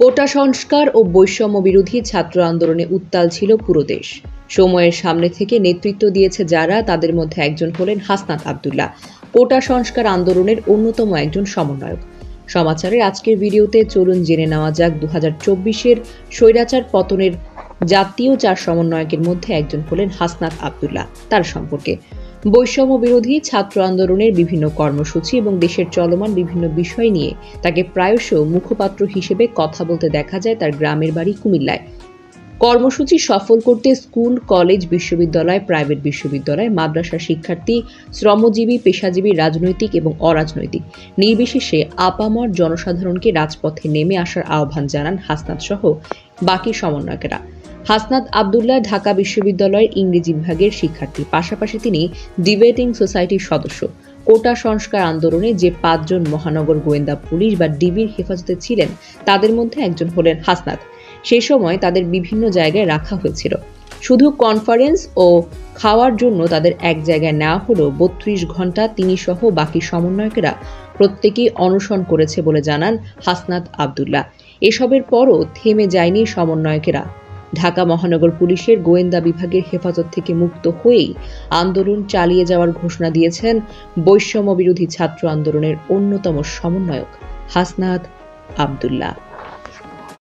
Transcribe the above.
কোটা সংস্কার ও বৈষম্য বিরোধী ছাত্র আন্দোলনে উত্তাল ছিল পুরো দেশ। সময়ের সামনে থেকে নেতৃত্ব দিয়েছে যারা, তাদের মধ্যে একজন হলেন হাসনাত আব্দুল্লাহ, কোটা সংস্কার আন্দোলনের অন্যতম একজন সমন্বয়ক। সমাচারের আজকের ভিডিওতে চলুন জেনে নেওয়া যাক 2024-এর স্বৈরাচার পতনের জাতীয় চার সমন্বয়কের মধ্যে একজন হলেন হাসনাত আব্দুল্লাহ, তার সম্পর্কে। বৈষম্য বিরোধী ছাত্র আন্দোলনের বিভিন্ন কর্মসূচি এবং দেশের চলমান বিভিন্ন বিষয় নিয়ে তাকে প্রায়শ মুখপাত্র হিসেবে কথা বলতে দেখা যায় তার গ্রামের বাড়ি কুমিল্লায়। কর্মসূচি সফল করতে স্কুল, কলেজ, বিশ্ববিদ্যালয়, প্রাইভেট বিশ্ববিদ্যালয়, মাদ্রাসা শিক্ষার্থী, শ্রমজীবী, পেশাজীবী, রাজনৈতিক এবং অরাজনৈতিক নির্বিশেষে আপামর জনসাধারণকে রাজপথে নেমে আসার আহ্বান জানান হাসনাত সহ বাকি সমন্বয়কেরা। হাসনাত আব্দুল্লাহ ঢাকা বিশ্ববিদ্যালয়ের ইংরেজি বিভাগের শিক্ষার্থী, পাশাপাশি তিনি ডিবেটিং সোসাইটির সদস্য। কোটা সংস্কার আন্দোলনে যে 5 জন মহানগর গোয়েন্দা পুলিশ বা ডিবির হেফাজতে ছিলেন, তাদের মধ্যে একজন হলেন হাসনাত। সে সময় তাদের বিভিন্ন জায়গায় রাখা হয়েছিল। শুধু কনফারেন্স ও খাওয়ার জন্য তাদের এক জায়গায় নেওয়া হলো। 32 ঘন্টা তিনি সহ বাকি সমন্বয়কেরা প্রত্যেকেই অনশন করেছে বলে জানান হাসনাত আব্দুল্লাহ। এসবের পরও থেমে যায়নি সমন্বয়কেরা। ঢাকা মহানগর পুলিশের গোয়েন্দা বিভাগের হেফাজত থেকে মুক্ত হয়েই আন্দোলন চালিয়ে যাওয়ার ঘোষণা দিয়েছেন বৈষম্য বিরোধী ছাত্র আন্দোলনের অন্যতম সমন্বয়ক হাসনাত আব্দুল্লাহ।